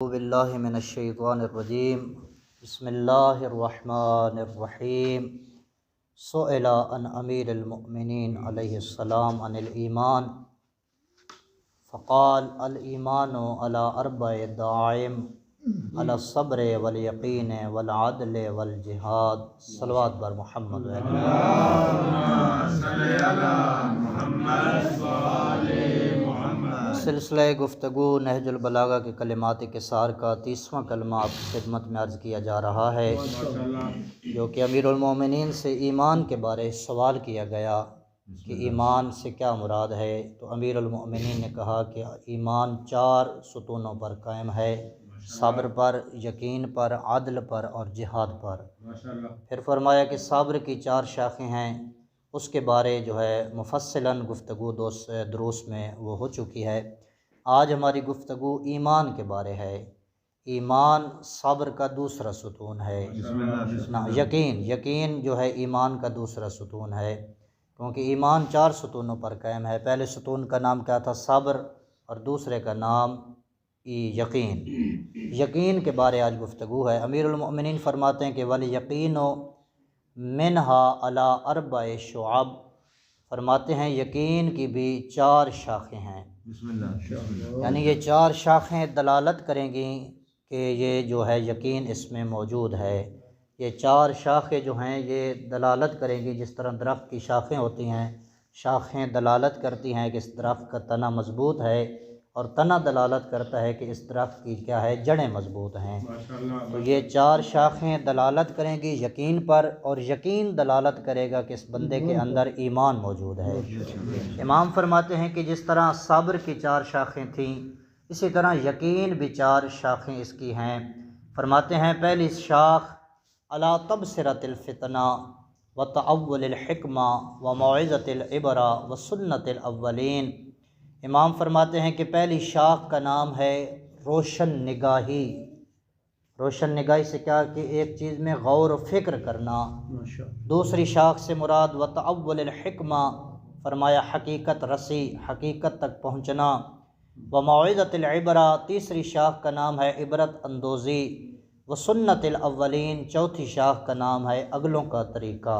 اعوذ باللہ من الشیطان الرجیم بسم اللہ الرحمن الرحیم سئل عن امیر المؤمنین علیہ السلام عن الایمان فقال الایمان علی اربع دعائم علی الصبر والیقین والعدل والجہاد صلوات بر محمد سلسلہ گفتگو نہج البلاغہ کے کلمات کثار کا 30واں کلمہ آپ کی خدمت میں عرض کیا جا رہا ہے، جو کہ امیر المومنین سے ایمان کے بارے سوال کیا گیا کہ ایمان سے کیا مراد ہے، تو امیر المومنین نے کہا کہ ایمان 4 ستونوں پر قائم ہے، صبر پر، یقین پر، عدل پر اور جہاد پر۔ پھر فرمایا کہ صبر کی 4 شاخیں ہیں، اس کے بارے جو ہے مفصلاً گفتگو دروس میں وہ ہو چکی ہے۔ آج ہماری گفتگو ایمان کے بارے ہے۔ ایمان صبر کا دوسرا ستون ہے، یقین جو ہے ایمان کا دوسرا ستون ہے، کیونکہ ایمان 4 ستونوں پر قائم ہے۔ پہلے ستون کا نام کیا تھا؟ صبر، اور دوسرے کا نام یقین کے بارے آج گفتگو ہے۔ امیر المؤمنین فرماتے ہیں کہ وَالْيَقِينُ مِنْهَا عَلَىٰ 4 شُعَبٍ، فرماتے ہیں یقین کی بھی 4 شاخیں ہیں، یعنی یہ 4 شاخیں دلالت کریں گی کہ یہ جو ہے یقین اس میں موجود ہے۔ یہ 4 شاخیں جو ہیں یہ دلالت کریں گی، جس طرح درخت کی شاخیں ہوتی ہیں، شاخیں دلالت کرتی ہیں کہ اس درخت کا تنا مضبوط ہے، اور تنا دلالت کرتا ہے کہ اس درخت کی کیا ہے، جڑیں مضبوط ہیں۔ تو یہ 4 شاخیں دلالت کریں گی یقین پر، اور یقین دلالت کرے گا کہ اس بندے کے اندر ایمان موجود ہے۔ امام فرماتے ہیں کہ جس طرح صبر کی 4 شاخیں تھیں، اسی طرح یقین بھی 4 شاخیں اس کی ہیں۔ فرماتے ہیں پہلی شاخ علی تبصرۃ الفتنہ وتأول الحکمہ وموعظۃ العبرہ وسنت الاولین۔ امام فرماتے ہیں کہ پہلی شاخ کا نام ہے روشن نگاہی۔ روشن نگاہی سے کیا کہ ایک چیز میں غور و فکر کرنا۔ دوسری شاخ سے مراد وتأول الحکمہ، فرمایا حقیقت رسی، حقیقت تک پہنچنا۔ وموعظۃ العبرہ، تیسری شاخ کا نام ہے عبرت اندوزی۔ وسنت الاولین، چوتھی شاخ کا نام ہے اگلوں کا طریقہ۔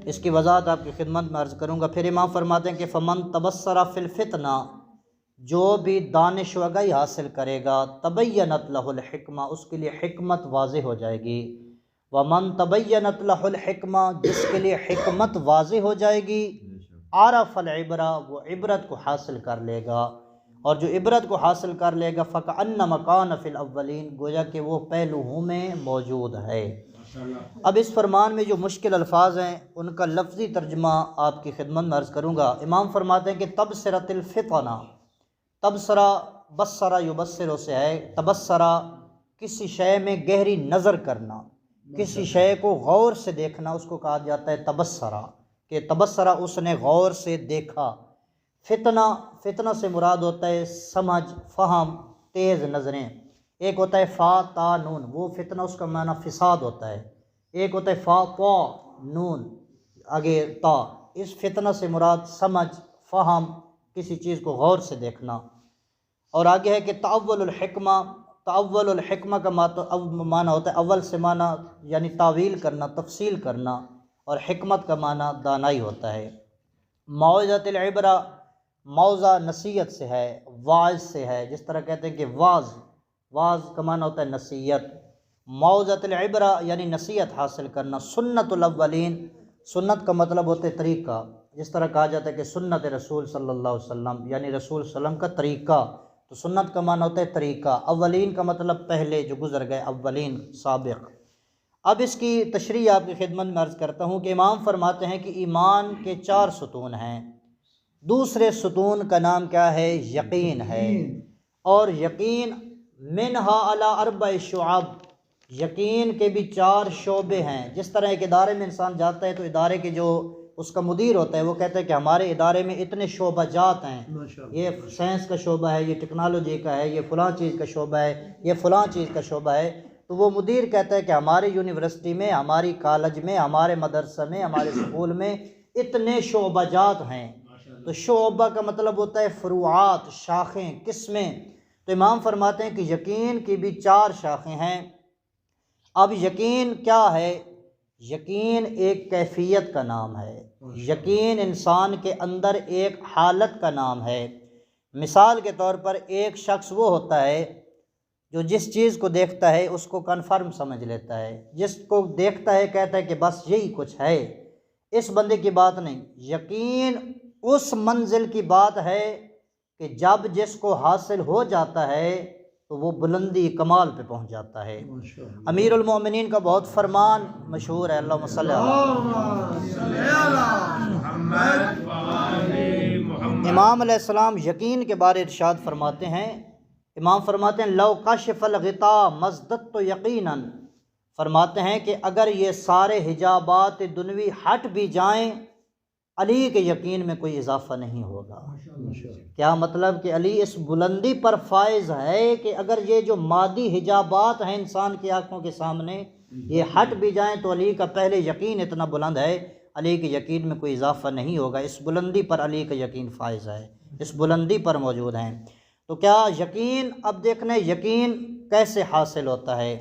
اس کی وضاحت آپ کی خدمت میں عرض کروں گا۔ پھر امام فرماتے ہیں کہ فمن تبصر فی الفتنہ، جو بھی دانش و آگاہی حاصل کرے گا، تبینت لہ الحکمہ، اس کے لیے حکمت واضح ہو جائے گی۔ ومن تبینت لہ الحکمہ، جس کے لیے حکمت واضح ہو جائے گی، عرف العبرہ، وہ عبرت کو حاصل کر لے گا، اور جو عبرت کو حاصل کر لے گا فکأنما کان فی الاولین، گویا کہ وہ پہلوؤں میں موجود ہے۔ اب اس فرمان میں جو مشکل الفاظ ہیں ان کا لفظی ترجمہ آپ کی خدمت میں عرض کروں گا۔ امام فرماتے ہیں کہ تبصرۃ الفتنہ، تبصرہ بصرہ یبصر سے ہے، تبصرہ کسی شے میں گہری نظر کرنا، کسی شے کو غور سے دیکھنا، اس کو کہا جاتا ہے تبصرہ، کہ تبصرہ اس نے غور سے دیکھا۔ فتنہ سے مراد ہوتا ہے سمجھ، فہم، تیز نظریں۔ ایک ہوتا ہے فا تا نون، وہ فتنہ اس کا معنی فساد ہوتا ہے۔ ایک ہوتا ہے فا تا نون آگے تا، اس فتنہ سے مراد سمجھ، فہم، کسی چیز کو غور سے دیکھنا۔ اور آگے ہے کہ تأول الحکمہ، تأول الحکمہ کا معنی ہوتا ہے اول سے معنی یعنی تعویل کرنا، تفصیل کرنا، اور حکمت کا معنی دانائی ہوتا ہے۔ موعظۃ العبرہ، موعظہ نصیحت سے ہے، واعظ سے ہے، جس طرح کہتے ہیں کہ واعظ کا معنی ہوتا ہے نصیحت۔ موعظۃ العبرہ یعنی نصیحت حاصل کرنا۔ سنت الاولین، سنت کا مطلب ہوتا ہے طریقہ، جس طرح کہا جاتا ہے کہ سنت رسول صلی اللہ علیہ وسلم، یعنی رسول صلی اللہ علیہ وسلم کا طریقہ، تو سنت کا معنی ہوتا ہے طریقہ۔ اولین کا مطلب پہلے جو گزر گئے، اولین سابق۔ اب اس کی تشریح آپ کی خدمت میں عرض کرتا ہوں کہ امام فرماتے ہیں کہ ایمان کے 4 ستون ہیں، دوسرے ستون کا نام کیا ہے؟ یقین ہے، اور یقین منہا علی 4 شعب، یقین کے بھی 4 شعبے ہیں۔ جس طرح ایک ادارے میں انسان جاتا ہے تو ادارے کے جو اس کا مدیر ہوتا ہے وہ کہتا ہے کہ ہمارے ادارے میں اتنے شعبہ جات ہیں، یہ سائنس کا شعبہ ہے، یہ ٹیکنالوجی کا ہے، یہ فلاں چیز کا شعبہ ہے، یہ فلاں چیز کا شعبہ ہے۔ تو وہ مدیر کہتا ہے کہ ہماری یونیورسٹی میں، ہماری کالج میں، ہمارے مدرسہ میں، ہمارے اسکول میں اتنے شعبہ جات ہیں۔ تو شعبہ کا مطلب ہوتا ہے فروعات، شاخیں، قسمیں۔ تو امام فرماتے ہیں کہ یقین کی بھی 4 شاخیں ہیں۔ اب یقین کیا ہے؟ یقین ایک کیفیت کا نام ہے، یقین انسان کے اندر ایک حالت کا نام ہے۔ مثال کے طور پر ایک شخص وہ ہوتا ہے جو جس چیز کو دیکھتا ہے اس کو کنفرم سمجھ لیتا ہے، جس کو دیکھتا ہے کہتا ہے کہ بس یہی کچھ ہے۔ اس بندے کی بات نہیں، یقین اس منزل کی بات ہے کہ جب جس کو حاصل ہو جاتا ہے تو وہ بلندی کمال پہ پہنچ جاتا ہے۔ امیر المومنین کا بہت فرمان مشہور ہے، اللہم صلی امام علیہ السلام یقین کے بارے ارشاد فرماتے ہیں، امام فرماتے ہیں لو کشف الغطاء مزددت یقینا، فرماتے ہیں کہ اگر یہ سارے حجابات دنوی ہٹ بھی جائیں علی کے یقین میں کوئی اضافہ نہیں ہوگا۔ کیا مطلب کہ علی اس بلندی پر فائز ہے کہ اگر یہ جو مادی حجابات ہیں انسان کی آنکھوں کے سامنے یہ ہٹ بھی جائیں تو علی کا پہلے یقین اتنا بلند ہے، علی کے یقین میں کوئی اضافہ نہیں ہوگا۔ اس بلندی پر علی کا یقین فائز ہے، اس بلندی پر موجود ہیں۔ تو کیا یقین، اب دیکھنا یقین کیسے حاصل ہوتا ہے،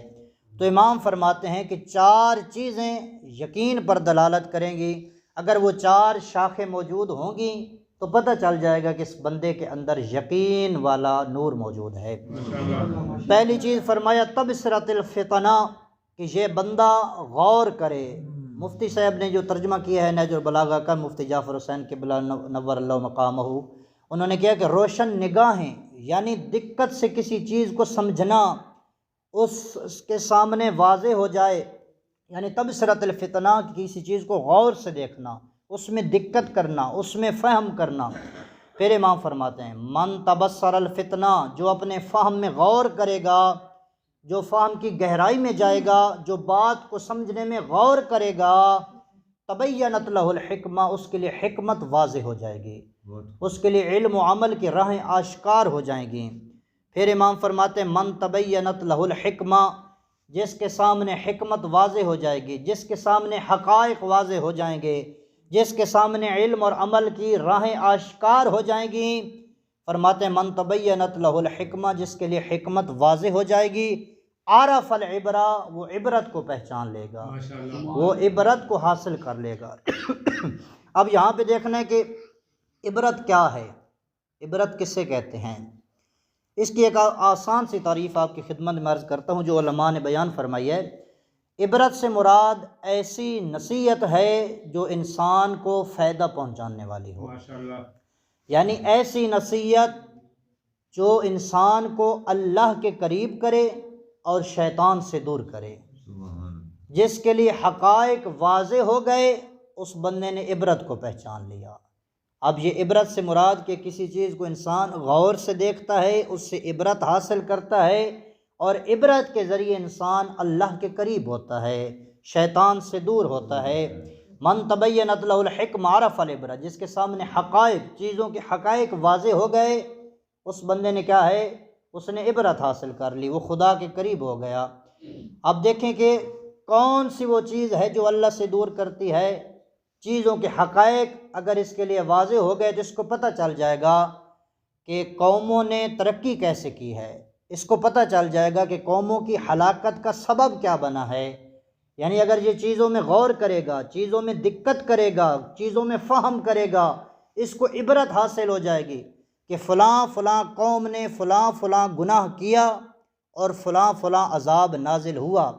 تو امام فرماتے ہیں کہ 4 چیزیں یقین پر دلالت کریں گی۔ اگر وہ 4 شاخیں موجود ہوں گی تو پتہ چل جائے گا کہ اس بندے کے اندر یقین والا نور موجود ہے۔ پہلی چیز فرمایا تبصرۃ الفطنہ، کہ یہ بندہ غور کرے۔ مفتی صاحب نے جو ترجمہ کیا ہے نہج البلاغہ کا، مفتی جعفر حسین قبلہ نور اللہ مقامہ، انہوں نے کیا کہ روشن نگاہیں، یعنی دقت سے کسی چیز کو سمجھنا، اس کے سامنے واضح ہو جائے، یعنی تبصرۃ الفطنہ، کسی چیز کو غور سے دیکھنا، اس میں دقت کرنا، اس میں فہم کرنا۔ پھر امام فرماتے ہیں من تبصر الفتنہ، جو اپنے فہم میں غور کرے گا، جو فہم کی گہرائی میں جائے گا، جو بات کو سمجھنے میں غور کرے گا، تبینت لہ الحکمہ، اس کے لیے حکمت واضح ہو جائے گی، اس کے لیے علم و عمل کی راہیں آشکار ہو جائیں گی۔ پھر امام فرماتے ہیں من تبینت لہ الحکمہ، جس کے سامنے حکمت واضح ہو جائے گی، جس کے سامنے حقائق واضح ہو جائیں گے، جس کے سامنے علم اور عمل کی راہیں آشکار ہو جائیں گی، فرماتے ہیں من تبینت لہ الحکمہ، جس کے لیے حکمت واضح ہو جائے گی، عرف العبرہ، وہ عبرت کو پہچان لے گا، وہ عبرت کو حاصل کر لے گا۔ اب یہاں پہ دیکھنا ہے کہ عبرت کیا ہے، عبرت کسے کہتے ہیں۔ اس کی ایک آسان سی تعریف آپ کی خدمت میں عرض کرتا ہوں جو علماء نے بیان فرمائی ہے۔ عبرت سے مراد ایسی نصیحت ہے جو انسان کو فائدہ پہنچانے والی ہو، یعنی ایسی نصیحت جو انسان کو اللہ کے قریب کرے اور شیطان سے دور کرے، جس کے لیے حقائق واضح ہو گئے، اس بندے نے عبرت کو پہچان لیا۔ اب یہ عبرت سے مراد کہ کسی چیز کو انسان غور سے دیکھتا ہے، اس سے عبرت حاصل کرتا ہے، اور عبرت کے ذریعے انسان اللہ کے قریب ہوتا ہے، شیطان سے دور ہوتا ہے۔ من تبینت لہ الحکمہ عرف العبرہ، جس کے سامنے حقائق، چیزوں کے حقائق واضح ہو گئے، اس بندے نے کیا ہے، اس نے عبرت حاصل کر لی، وہ خدا کے قریب ہو گیا۔ اب دیکھیں کہ کون سی وہ چیز ہے جو اللہ سے دور کرتی ہے۔ چیزوں کے حقائق اگر اس کے لیے واضح ہو گئے تو اس کو پتہ چل جائے گا کہ قوموں نے ترقی کیسے کی ہے، اس کو پتہ چل جائے گا کہ قوموں کی ہلاکت کا سبب کیا بنا ہے۔ یعنی اگر یہ چیزوں میں غور کرے گا، چیزوں میں دقت کرے گا، چیزوں میں فہم کرے گا، اس کو عبرت حاصل ہو جائے گی کہ فلاں فلاں قوم نے فلاں فلاں گناہ کیا اور فلاں فلاں عذاب نازل ہوا۔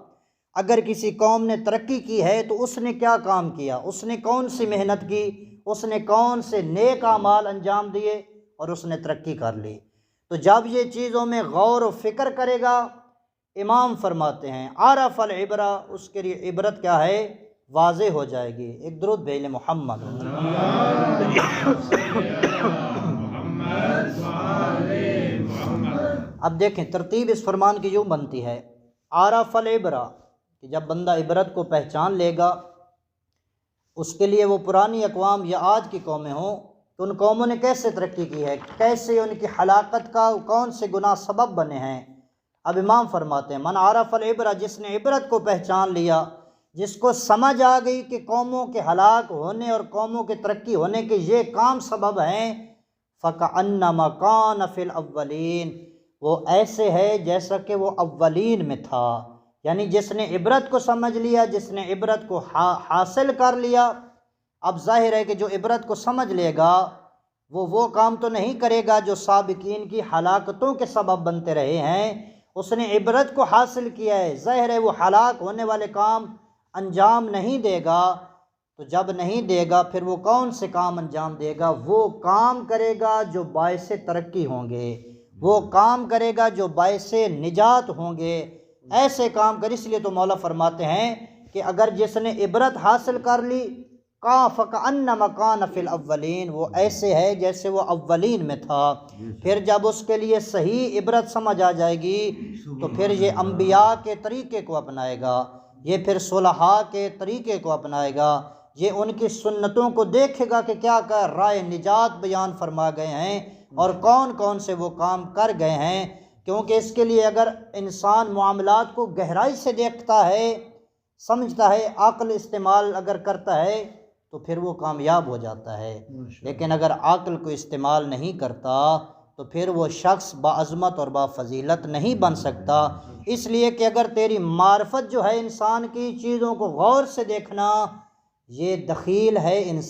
اگر کسی قوم نے ترقی کی ہے تو اس نے کیا کام کیا، اس نے کون سی محنت کی، اس نے کون سے نیک اعمال انجام دیے اور اس نے ترقی کر لی۔ تو جب یہ چیزوں میں غور و فکر کرے گا، امام فرماتے ہیں عرف العبرہ، اس کے لیے عبرت کیا ہے، واضح ہو جائے گی۔ ایک درود بھیج لیں محمد۔ اب دیکھیں ترتیب اس فرمان کی یوں بنتی ہے، عرف العبرہ، کہ جب بندہ عبرت کو پہچان لے گا، اس کے لیے وہ پرانی اقوام یا آج کی قومیں ہوں تو ان قوموں نے کیسے ترقی کی ہے، کیسے ان کی ہلاکت کا کون سے گناہ سبب بنے ہیں۔ اب امام فرماتے ہیں من عرف العبرہ، جس نے عبرت کو پہچان لیا، جس کو سمجھ آ گئی کہ قوموں کے ہلاک ہونے اور قوموں کے ترقی ہونے کے یہ کام سبب ہیں، فَكَأَنَّمَا كَانَ فِي الْأَوَّلِينَ، وہ ایسے ہے جیسا کہ وہ اولین میں تھا، یعنی جس نے عبرت کو سمجھ لیا، جس نے عبرت کو حاصل کر لیا۔ اب ظاہر ہے کہ جو عبرت کو سمجھ لے گا وہ کام تو نہیں کرے گا جو سابقین کی ہلاکتوں کے سبب بنتے رہے ہیں۔ اس نے عبرت کو حاصل کیا ہے، ظاہر ہے وہ ہلاک ہونے والے کام انجام نہیں دے گا۔ تو جب نہیں دے گا پھر وہ کون سے کام انجام دے گا؟ وہ کام کرے گا جو باعث ترقی ہوں گے، وہ کام کرے گا جو باعث نجات ہوں گے، ایسے کام کر۔ اس لیے تو مولا فرماتے ہیں کہ اگر جس نے عبرت حاصل کر لی فَكَأَنَّمَا كَانَ فِي الْأَوَّلِينَ، وہ ایسے ہے جیسے وہ اولین میں تھا۔ پھر جب اس کے لیے صحیح عبرت سمجھ آ جائے گی تو پھر یہ انبیاء کے طریقے کو اپنائے گا، یہ پھر صلحاء کے طریقے کو اپنائے گا، یہ ان کی سنتوں کو دیکھے گا کہ کیا کیا رائے نجات بیان فرما گئے ہیں اور کون کون سے وہ کام کر گئے ہیں۔ کیونکہ اس کے لیے اگر انسان معاملات کو گہرائی سے دیکھتا ہے، سمجھتا ہے، عقل استعمال اگر کرتا ہے تو پھر وہ کامیاب ہو جاتا ہے۔ لیکن اگر عقل کو استعمال نہیں کرتا تو پھر وہ شخص باعظمت اور بافضیلت نہیں بن سکتا۔ اس لیے کہ اگر تیری معرفت جو ہے انسان کی چیزوں کو غور سے دیکھنا، یہ دخیل ہے انسان